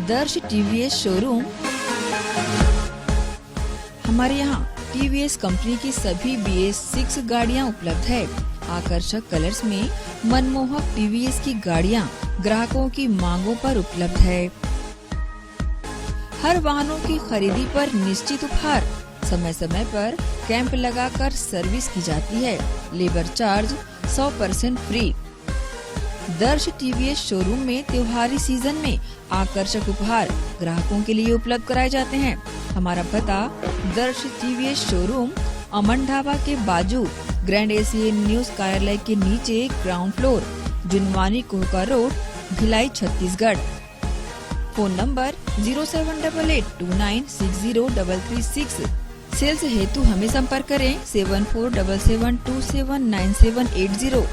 Darsh TVS showroom. हमारे यहाँ TVS कंपनी की सभी BS6 गाड़ियाँ उपलब्ध है। आकर्षक कलर्स में मनमोहक TVS की गाड़ियाँ ग्राहकों की मांगों पर उपलब्ध है। हर वाहनों की खरीदी पर निश्चित उपहार। समय समय पर कैंप लगाकर सर्विस की जाती है। Labour charge 100% free. दर्श TVS शोरूम में त्योहारी सीजन में आकर्षक उपहार ग्राहकों के लिए उपलब्ध कराए जाते हैं। हमारा पता दर्श TVS शोरूम अमन ढाबा के बाजू ग्रैंड ACN न्यूज कार्यालय के नीचे ground floor, Junwani Kohka road, Bhilai, Chhattisgarh. Phone number 07882960336। Sales हेतु हमें संपर्क करें 7477279780।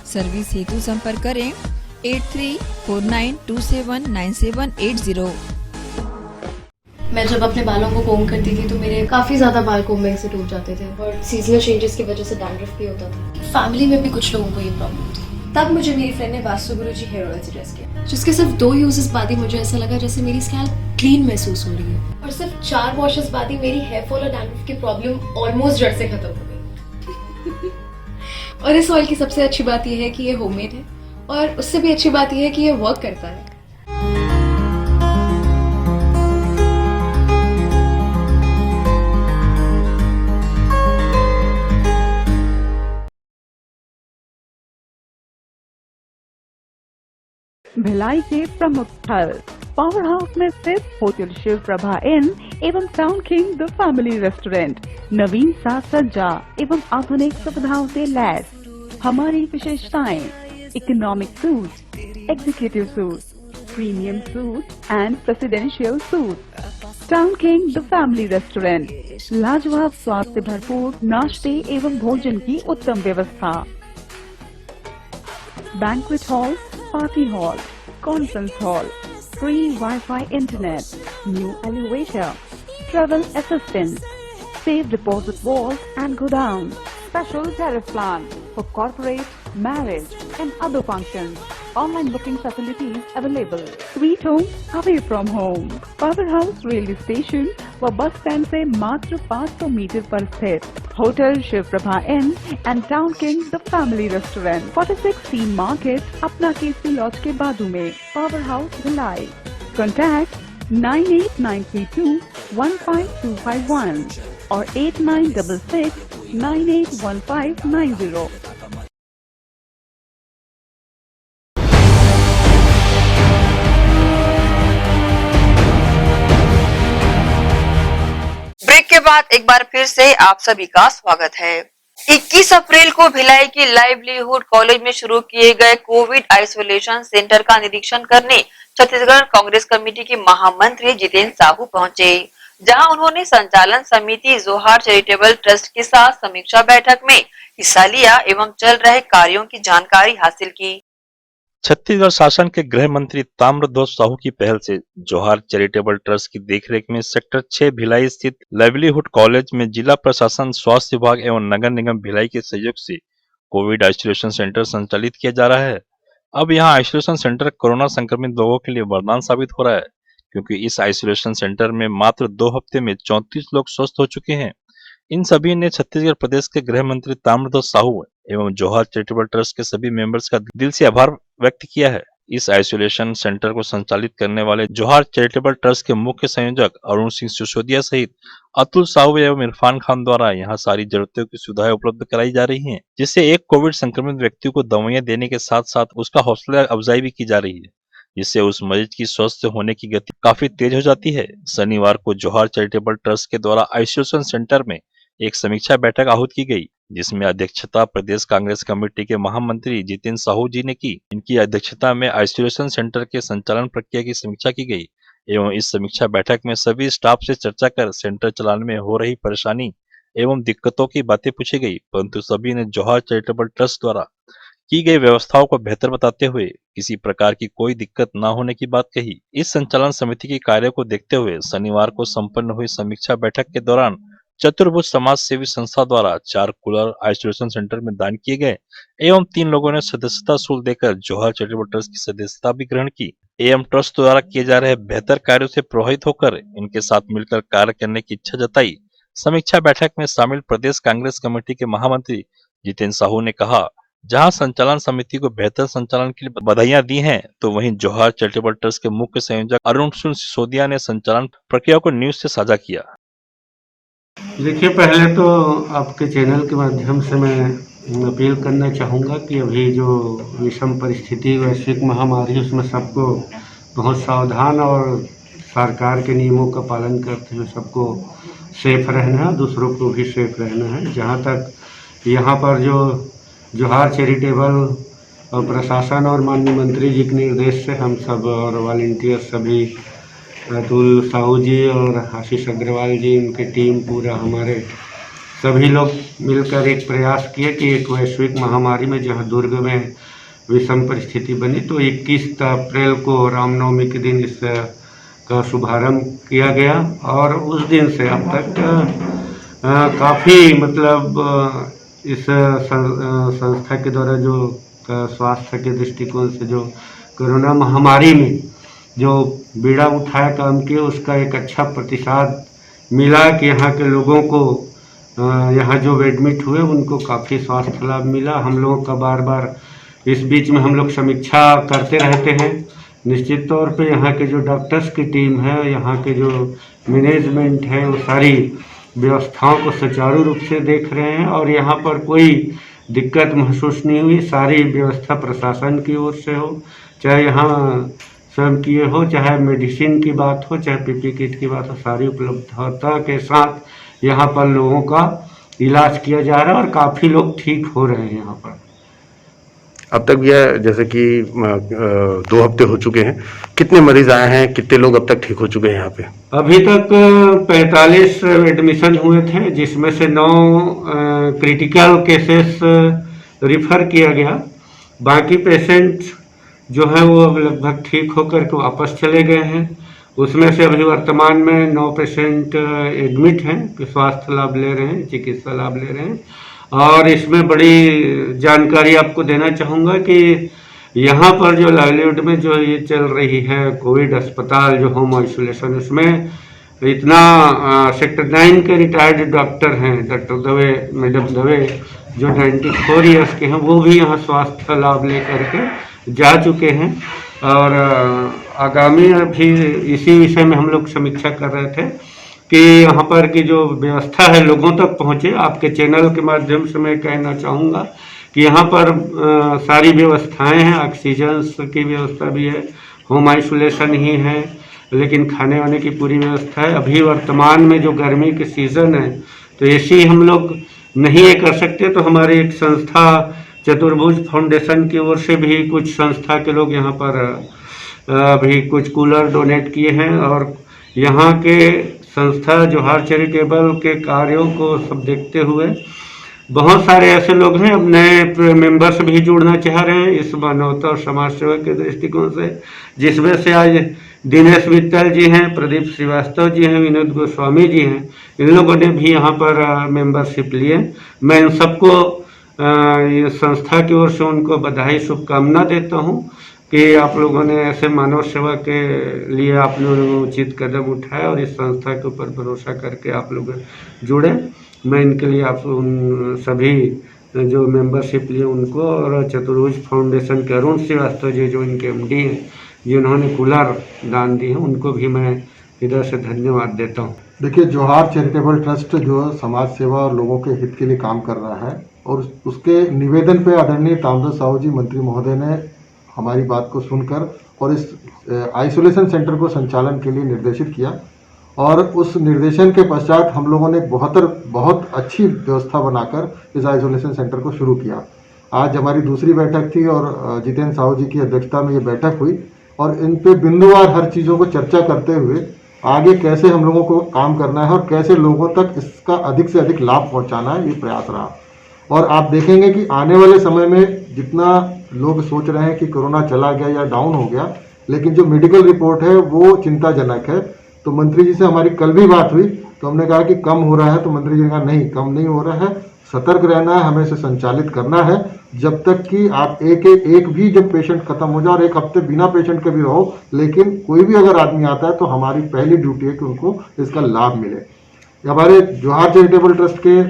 सर्विस हेतु संपर्क करें 8349279780। मैं जब अपने बालों को कोम करती थी तो मेरे काफी ज्यादा बाल कोम्बिंग से टूट जाते थे और सीजनल चेंजेस की वजह से डैंड्रफ भी होता था। फैमिली में भी कुछ लोगों को ये प्रॉब्लम थी। तब मुझे मेरी फ्रेंड ने वास्तु गुरुजी हेयर ऑयल सजेस्ट किया, जिसके सिर्फ 2 यूजेस बाद ही मुझे ऐसा लगा जैसे मेरी स्कैल्प क्लीन महसूस हो रही है और सिर्फ 4 वॉशेस बाद ही मेरी हेयर फॉल और डैंड्रफ की प्रॉब्लम ऑलमोस्ट जड़ से खत्म हो गई। और इस ऑयल की सबसे अच्छी बात यह है कि ये होममेड है और उससे भी अच्छी बात यह है कि ये वर्क करता है। भिलाई के प्रमुख स्थल पावर हाउस में स्थित होटल शिव प्रभा इन एवं town king the family restaurant नवीन साज सज्जा एवं आधुनिक सुविधाओं से लैस। हमारी विशेषताएं economic suite, executive suite, premium suite and presidential suite. Town king the family restaurant लाजवाब स्वाद से भरपूर नाश्ते एवं भोजन की उत्तम व्यवस्था। Banquet hall, party hall, conference hall, free Wi-Fi internet, new elevator, travel assistance, safe deposit vault and godown, special tariff plan for corporate, marriage and other functions. Online booking facilities available. Sweet home away from home. Powerhouse railway station व bus stand से मात्र 500 meter पर स्थित hotel Shiv Prabha inn and town king the family restaurant 46 सीन market अपना Kesari laws के बाजू में। Power house Bhilai. कॉन्टैक्ट 9892215251 और 8966981590। ब्रेक के बाद एक बार फिर से आप सभी का स्वागत है। 21 अप्रैल को भिलाई की लाइवलीहुड कॉलेज में शुरू किए गए कोविड आइसोलेशन सेंटर का निरीक्षण करने छत्तीसगढ़ कांग्रेस कमेटी के महामंत्री जितेंद्र साहू पहुंचे, जहां उन्होंने संचालन समिति जोहार चैरिटेबल ट्रस्ट के साथ समीक्षा बैठक में हिस्सा लिया एवं चल रहे कार्यों की जानकारी हासिल की। छत्तीसगढ़ शासन के गृह मंत्री ताम्रध्वज साहू की पहल से जोहार चैरिटेबल ट्रस्ट की देखरेख में सेक्टर 6 भिलाई स्थित लाइवलीहुड कॉलेज में जिला प्रशासन, स्वास्थ्य विभाग एवं नगर निगम भिलाई के सहयोग से कोविड आइसोलेशन सेंटर संचालित किया जा रहा है। अब यहां आइसोलेशन सेंटर कोरोना संक्रमित लोगों के लिए वरदान साबित हो रहा है। क्योंकि इस आइसोलेशन सेंटर में मात्र 2 हफ्ते में 34 लोग स्वस्थ हो चुके हैं। इन सभी ने छत्तीसगढ़ प्रदेश के गृह मंत्री ताम्रध्वज साहू एवं जौहर चैरिटेबल ट्रस्ट के सभी मेंबर्स का दिल से आभार व्यक्त किया है। इस आइसोलेशन सेंटर को संचालित करने वाले जौहर चैरिटेबल ट्रस्ट के मुख्य संयोजक अरुण सिंह सिसोदिया सहित अतुल साहू एवं इरफान खान द्वारा यहाँ सारी जरूरतों की सुविधाएं उपलब्ध कराई जा रही हैं, जिससे एक कोविड संक्रमित व्यक्ति को दवाइयां देने के साथ साथ उसका हौसला अफजाई भी की जा रही है, जिससे उस मरीज की स्वस्थ होने की गति काफी तेज हो जाती है। शनिवार को जौहर चैरिटेबल ट्रस्ट के द्वारा आइसोलेशन सेंटर में एक समीक्षा बैठक आहूत की गई, जिसमें अध्यक्षता प्रदेश कांग्रेस कमेटी के महामंत्री जितेंद्र साहू जी ने की। इनकी अध्यक्षता में आइसोलेशन सेंटर के संचालन प्रक्रिया की समीक्षा की गई एवं इस समीक्षा बैठक में सभी स्टाफ से चर्चा कर सेंटर चलाने में हो रही परेशानी एवं दिक्कतों की बातें पूछी गई, परंतु सभी ने जौहर चैरिटेबल ट्रस्ट द्वारा की गई व्यवस्थाओं को बेहतर बताते हुए किसी प्रकार की कोई दिक्कत न होने की बात कही। इस संचालन समिति के कार्य को देखते हुए शनिवार को संपन्न हुई समीक्षा बैठक के दौरान चतुर्भुज समाज सेवी संस्था द्वारा 4 कूलर आइसोलेशन सेंटर में दान किए गए एवं 3 लोगों ने सदस्यता शुल्क देकर जौहर चैरिटेबल ट्रस्ट की सदस्यता भी ग्रहण की एवं ट्रस्ट द्वारा किए जा रहे बेहतर कार्यों से प्रभावित होकर इनके साथ मिलकर कार्य करने की इच्छा जताई। समीक्षा बैठक में शामिल प्रदेश कांग्रेस कमेटी के महामंत्री जितेंद्र साहू ने कहा, जहां संचालन समिति को बेहतर संचालन के लिए बधाइयां दी हैं, तो वहीं जौहर चैरिटेबल ट्रस्ट के मुख्य संयोजक अरुण सिंह सिसोदिया ने संचालन प्रक्रिया को न्यूज से साझा किया। देखिए, पहले तो आपके चैनल के माध्यम से मैं अपील करना चाहूँगा कि अभी जो विषम परिस्थिति वैश्विक महामारी, उसमें सबको बहुत सावधान और सरकार के नियमों का पालन करते हुए सबको सेफ रहना है, दूसरों को भी सेफ रहना है। जहाँ तक यहाँ पर जो जौहर चैरिटेबल और प्रशासन और माननीय मंत्री जी के निर्देश से हम सब और वॉलंटियर सभी, अतुल साहू जी और आशीष अग्रवाल जी, उनकी टीम, पूरा हमारे सभी लोग मिलकर एक प्रयास किए कि एक वैश्विक महामारी में जहां दुर्ग में विषम परिस्थिति बनी, तो 21 अप्रैल को रामनवमी के दिन इस का शुभारंभ किया गया और उस दिन से अब तक काफ़ी मतलब इस संस्था के द्वारा जो स्वास्थ्य के दृष्टिकोण से जो कोरोना महामारी में जो बीड़ा उठाया काम किया, उसका एक अच्छा प्रतिसाद मिला कि यहाँ के लोगों को यहाँ जो एडमिट हुए उनको काफ़ी स्वास्थ्य लाभ मिला। हम लोगों का बार बार इस बीच में हम लोग समीक्षा करते रहते हैं। निश्चित तौर पे यहाँ के जो डॉक्टर्स की टीम है, यहाँ के जो मैनेजमेंट है, वो सारी व्यवस्थाओं को सुचारू रूप से देख रहे हैं और यहाँ पर कोई दिक्कत महसूस नहीं हुई। सारी व्यवस्था प्रशासन की ओर से हो, चाहे यहाँ स्वयं किए हो, चाहे मेडिसिन की बात हो, चाहे पीपी किट की बात हो, सारी उपलब्धता के साथ यहाँ पर लोगों का इलाज किया जा रहा है और काफ़ी लोग ठीक हो रहे हैं यहाँ पर। अब तक यह जैसे कि 2 हफ्ते हो चुके हैं, कितने मरीज आए हैं, कितने लोग अब तक ठीक हो चुके हैं यहाँ पे? अभी तक 45 एडमिशन हुए थे, जिसमें से 9 क्रिटिकल केसेस रिफर किया गया। बाकी पेशेंट जो है वो अब लगभग ठीक होकर के वापस चले गए हैं। उसमें से अभी वर्तमान में 9 पेशेंट एडमिट हैं कि स्वास्थ्य लाभ ले रहे हैं, चिकित्सा लाभ ले रहे हैं। और इसमें बड़ी जानकारी आपको देना चाहूँगा कि यहाँ पर जो लाइवलीहुड में जो ये चल रही है कोविड अस्पताल, जो होम आइसोलेशन, उसमें इतना सेक्टर 9 के रिटायर्ड डॉक्टर हैं, डॉक्टर दवे, मैडम दवे, जो 94 ईयर्स के हैं, वो भी यहाँ स्वास्थ्य लाभ ले करके जा चुके हैं। और आगामी अभी इसी विषय में हम लोग समीक्षा कर रहे थे कि यहाँ पर की जो व्यवस्था है लोगों तक पहुँचे। आपके चैनल के माध्यम से मैं कहना चाहूँगा कि यहाँ पर सारी व्यवस्थाएं हैं, ऑक्सीजन की व्यवस्था भी है, होम आइसोलेशन ही है, लेकिन खाने वाने की पूरी व्यवस्था है। अभी वर्तमान में जो गर्मी के सीज़न है तो ऐसी हम लोग नहीं ये कर सकते, तो हमारी एक संस्था चतुर्भुज फाउंडेशन की ओर से भी कुछ संस्था के लोग यहाँ पर अभी कुछ कूलर डोनेट किए हैं और यहाँ के संस्था जौहर चैरिटेबल के कार्यों को सब देखते हुए बहुत सारे ऐसे लोग हैं, अब नए मेंबर्स भी जुड़ना चाह रहे हैं इस मानवता और समाज सेवा के दृष्टिकोण से, जिसमें से आज दिनेश मित्तल जी हैं, प्रदीप श्रीवास्तव जी हैं, विनोद गोस्वामी जी हैं। इन लोगों ने भी यहाँ पर मेंबरशिप लिए। मैं इन सबको संस्था की ओर से उनको बधाई शुभकामना देता हूँ कि आप लोगों ने ऐसे मानव सेवा के लिए आप लोगों ने उचित कदम उठाया और इस संस्था के ऊपर भरोसा करके आप लोग जुड़े। मैं इनके लिए आप उन सभी जो मेंबरशिप लिए उनको और चतुर्भुज फाउंडेशन के अरुण श्रीवास्तव जी जो इनके एमडी हैं जिन्होंने कूलर दान दी है उनको भी मैं हृदय से धन्यवाद देता हूँ। देखिए, जोहार चैरिटेबल ट्रस्ट जो समाज सेवा और लोगों के हित के लिए काम कर रहा है और उसके निवेदन पे आदरणीय तामदर साहू जी मंत्री महोदय ने हमारी बात को सुनकर और इस आइसोलेशन सेंटर को संचालन के लिए निर्देशित किया और उस निर्देशन के पश्चात हम लोगों ने बहुत अच्छी व्यवस्था बनाकर इस आइसोलेशन सेंटर को शुरू किया। आज हमारी दूसरी बैठक थी और जितेंद्र साहू जी की अध्यक्षता में ये बैठक हुई और इन पे बिंदुवार हर चीज़ों को चर्चा करते हुए आगे कैसे हम लोगों को काम करना है और कैसे लोगों तक इसका अधिक से अधिक लाभ पहुंचाना है, ये प्रयास रहा। और आप देखेंगे कि आने वाले समय में जितना लोग सोच रहे हैं कि कोरोना चला गया या डाउन हो गया, लेकिन जो मेडिकल रिपोर्ट है वो चिंताजनक है। तो मंत्री जी से हमारी कल भी बात हुई तो हमने कहा कि कम हो रहा है, तो मंत्री जी ने कहा नहीं, कम नहीं हो रहा है, सतर्क रहना है, हमें इसे संचालित करना है जब तक कि आप एक भी जब पेशेंट खत्म हो जाए और एक हफ्ते बिना पेशेंट के भी रहो, लेकिन कोई भी अगर आदमी आता है तो हमारी पहली ड्यूटी है कि उनको इसका लाभ मिले। हमारे जोहार चैरिटेबल ट्रस्ट के,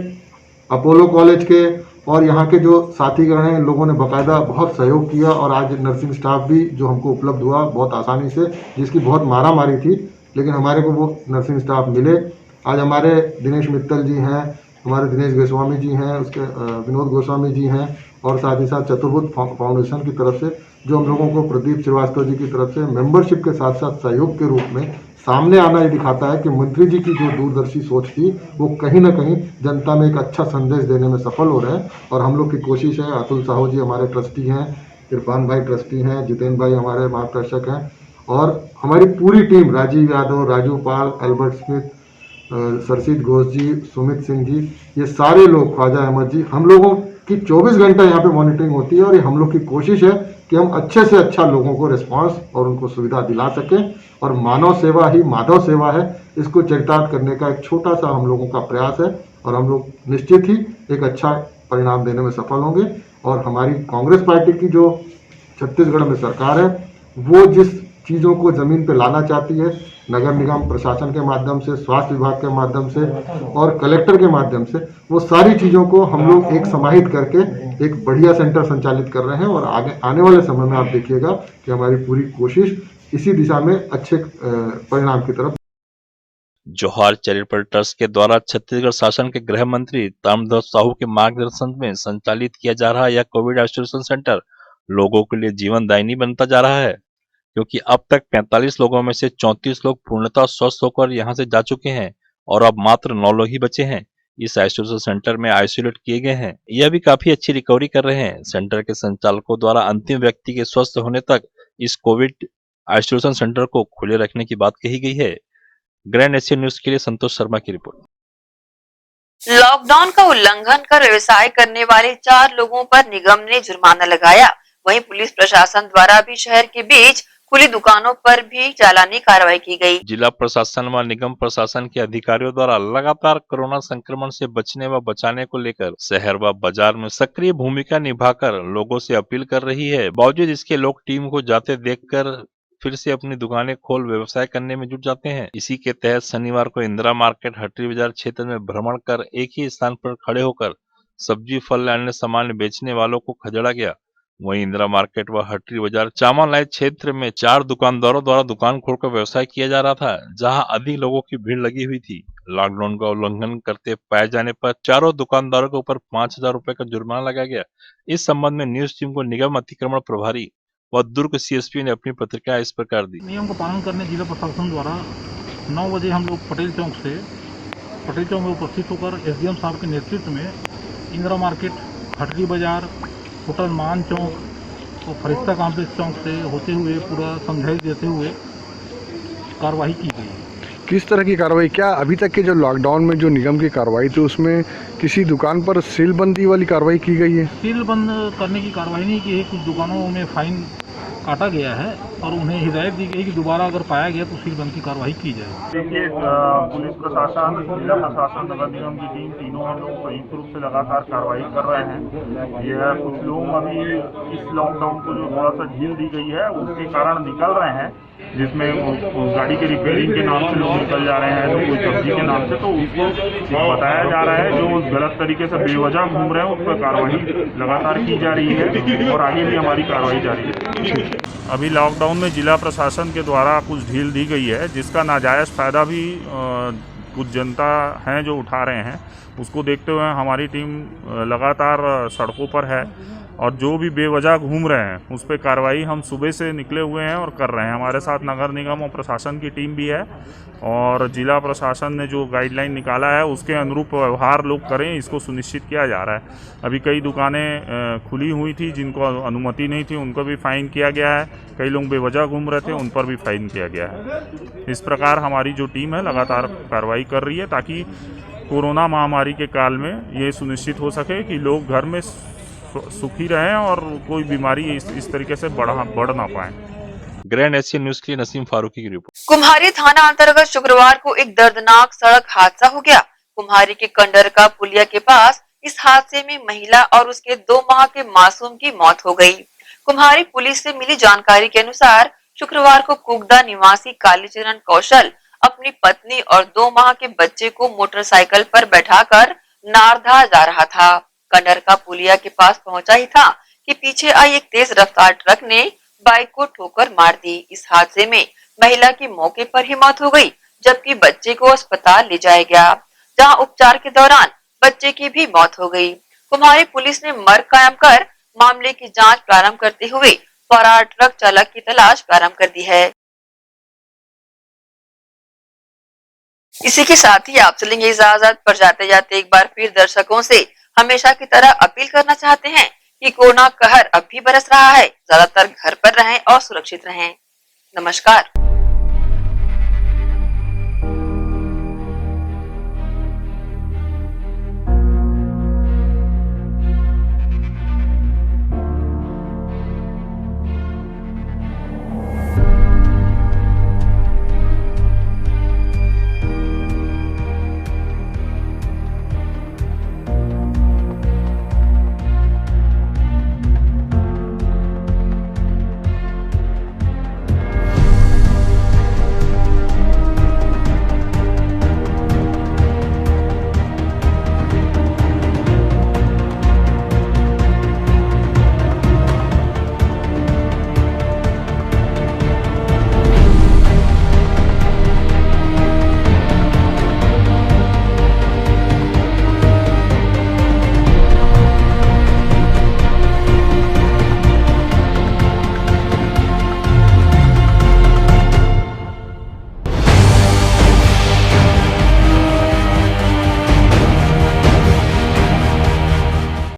अपोलो कॉलेज के और यहाँ के जो साथीगण हैं, इन लोगों ने बाकायदा बहुत सहयोग किया और आज नर्सिंग स्टाफ भी जो हमको उपलब्ध हुआ बहुत आसानी से, जिसकी बहुत मारा मारी थी, लेकिन हमारे को वो नर्सिंग स्टाफ मिले। आज हमारे दिनेश मित्तल जी हैं, हमारे दिनेश गोस्वामी जी हैं, उसके विनोद गोस्वामी जी हैं और साथ ही साथ चतुर्भुज फाउंडेशन की तरफ से जो हम लोगों को प्रदीप श्रीवास्तव जी की तरफ से मेंबरशिप के साथ साथ सहयोग के रूप में सामने आना ये दिखाता है कि मंत्री जी की जो दूरदर्शी सोच थी वो कहीं ना कहीं जनता में एक अच्छा संदेश देने में सफल हो रहे हैं। और हम लोग की कोशिश है, अतुल साहू जी हमारे ट्रस्टी हैं, इरफान भाई ट्रस्टी हैं, जितेंद्र भाई हमारे मार्गदर्शक हैं और हमारी पूरी टीम, राजीव यादव, राजू पाल, अल्बर्ट स्मिथ, सरसीत घोष जी, सुमित सिंह जी, ये सारे लोग, ख्वाजा अहमद जी, हम लोगों की 24 घंटा यहाँ पे मॉनिटरिंग होती है और ये हम लोग की कोशिश है कि हम अच्छे से अच्छा लोगों को रिस्पांस और उनको सुविधा दिला सकें। और मानव सेवा ही माधव सेवा है, इसको चरितार्थ करने का एक छोटा सा हम लोगों का प्रयास है और हम लोग निश्चित ही एक अच्छा परिणाम देने में सफल होंगे। और हमारी कांग्रेस पार्टी की जो छत्तीसगढ़ में सरकार है वो जिस चीज़ों को ज़मीन पे लाना चाहती है, नगर निगम प्रशासन के माध्यम से, स्वास्थ्य विभाग के माध्यम से और कलेक्टर के माध्यम से, वो सारी चीज़ों को हम लोग एक समाहित करके एक बढ़िया सेंटर संचालित कर रहे हैं। और आगे आने वाले समय में आप देखिएगा कि हमारी पूरी कोशिश इसी दिशा में अच्छे परिणाम की तरफ। जोहार चैरिटेबल ट्रस्ट के द्वारा छत्तीसगढ़ शासन के गृह मंत्री ताम्रध्वज साहू के मार्गदर्शन में संचालित किया जा रहा यह कोविड आइसोलेशन सेंटर लोगों के लिए जीवनदायिनी बनता जा रहा है, क्योंकि अब तक 45 लोगों में से 34 लोग पूर्णतः स्वस्थ होकर यहां से जा चुके हैं और अब मात्र 9 लोग ही बचे हैं इस आइसोलेशन सेंटर में आइसोलेट किए गए हैं। यह भी काफी अच्छी रिकवरी कर रहे हैं। सेंटर के संचालकों द्वारा अंतिम व्यक्ति के स्वस्थ होने तक इस कोविड आइसोलेशन सेंटर को खुले रखने की बात कही गई है। ग्रैंड एशियन न्यूज के लिए संतोष शर्मा की रिपोर्ट। लॉकडाउन का उल्लंघन कर व्यवसाय करने वाले 4 लोगों पर निगम ने जुर्माना लगाया। वहीं पुलिस प्रशासन द्वारा भी शहर के बीच खुली दुकानों पर भी चालानी कार्रवाई की गई। जिला प्रशासन व निगम प्रशासन के अधिकारियों द्वारा लगातार कोरोना संक्रमण से बचने व बचाने को लेकर शहर व बाजार में सक्रिय भूमिका निभाकर लोगों से अपील कर रही है। बावजूद इसके लोग टीम को जाते देखकर फिर से अपनी दुकानें खोल व्यवसाय करने में जुट जाते हैं। इसी के तहत शनिवार को इंदिरा मार्केट हटरी बाजार क्षेत्र में भ्रमण कर एक ही स्थान पर खड़े होकर सब्जी, फल, अन्य सामान बेचने वालों को खदेड़ा गया। वहीं इंदिरा मार्केट व हटरी बाजार चामनलाई क्षेत्र में 4 दुकानदारों द्वारा दुकान खोलकर व्यवसाय किया जा रहा था, जहां अधिक लोगों की भीड़ लगी हुई थी। लॉकडाउन का उल्लंघन करते पाए जाने पर चारों दुकानदारों के ऊपर 5,000 रुपए का जुर्माना लगाया गया। इस संबंध में न्यूज टीम को निगम अतिक्रमण प्रभारी व दुर्ग सीएसपी ने अपनी प्रतिक्रिया इस प्रकार दी। नियम का पालन करने जिला प्रशासन द्वारा 9 बजे हम लोग पटेल चौक में उपस्थित होकर एसडीएम साहब के नेतृत्व में इंदिरा मार्केट, हटरी बाजार, होटल मान चौक और फरिश्ता कॉम्प्लेक्स चौक से होते हुए पूरा समझाई देते हुए कार्रवाई की गई। किस तरह की कार्रवाई? क्या अभी तक के जो लॉकडाउन में जो निगम की कार्रवाई थी उसमें किसी दुकान पर सीलबंदी वाली कार्रवाई की गई है? सील बंद करने की कार्रवाई नहीं की है, कुछ दुकानों में फाइन काटा गया है। और उन्हें हिदायत दी गई कि दोबारा अगर पाया गया तो सीलबंद की कार्रवाई की जाए। देखिए, पुलिस प्रशासन, जिला प्रशासन, नगर निगम की टीम, तीनों हम लोग संयुक्त रूप से लगातार कार्रवाई कर रहे हैं। यह कुछ लोग अभी इस लॉकडाउन को जो थोड़ा सा ढील दी गई है उसके कारण निकल रहे हैं, जिसमें उस गाड़ी के रिपेयरिंग के नाम से लोग निकल जा रहे हैं, तो कोई सब्जी के नाम से, तो उसको बताया जा रहा है जो गलत तरीके से बेवजह घूम रहे हैं उस पर कार्रवाई लगातार की जा रही है और आगे भी हमारी कार्रवाई जारी है। अभी लॉकडाउन में जिला प्रशासन के द्वारा कुछ ढील दी गई है, जिसका नाजायज़ फ़ायदा भी कुछ जनता हैं जो उठा रहे हैं। उसको देखते हुए हमारी टीम लगातार सड़कों पर है और जो भी बेवजह घूम रहे हैं उस पर कार्रवाई हम सुबह से निकले हुए हैं और कर रहे हैं। हमारे साथ नगर निगम और प्रशासन की टीम भी है और जिला प्रशासन ने जो गाइडलाइन निकाला है उसके अनुरूप व्यवहार लोग करें, इसको सुनिश्चित किया जा रहा है। अभी कई दुकानें खुली हुई थी जिनको अनुमति नहीं थी, उनको भी फाइन किया गया है। कई लोग बेवजह घूम रहे थे, उन पर भी फाइन किया गया है। इस प्रकार हमारी जो टीम है लगातार कार्रवाई कर रही है ताकि कोरोना महामारी के काल में ये सुनिश्चित हो सके कि लोग घर में सुखी रहें और कोई बीमारी इस तरीके से बढ़ ना पाए। ग्रैंड एशियन न्यूज के लिए नसीम फारूकी की रिपोर्ट। कुम्हारी थाना अंतर्गत शुक्रवार को एक दर्दनाक सड़क हादसा हो गया। कुम्हारी के कंडरका पुलिया के पास इस हादसे में महिला और उसके 2 माह के मासूम की मौत हो गई। कुम्हारी पुलिस से मिली जानकारी के अनुसार शुक्रवार को कुगदा निवासी कालीचरण कौशल अपनी पत्नी और 2 माह के बच्चे को मोटरसाइकिल पर बैठाकर नारधा जा रहा था। कंडरका पुलिया के पास पहुंचा ही था कि पीछे आई एक तेज रफ्तार ट्रक ने बाइक को ठोकर मार दी। इस हादसे में महिला की मौके पर ही मौत हो गई, जबकि बच्चे को अस्पताल ले जाया गया, जहां उपचार के दौरान बच्चे की भी मौत हो गई। कुम्हारी पुलिस ने मर्ग कायम कर मामले की जांच प्रारंभ करते हुए फरार ट्रक चालक की तलाश प्रारंभ कर दी है। इसी के साथ ही आपसे लेंगे इजाजत, पर जाते जाते एक बार फिर दर्शकों से हमेशा की तरह अपील करना चाहते हैं कि कोरोना कहर अब भी बरस रहा है। ज्यादातर घर पर रहें और सुरक्षित रहें। नमस्कार।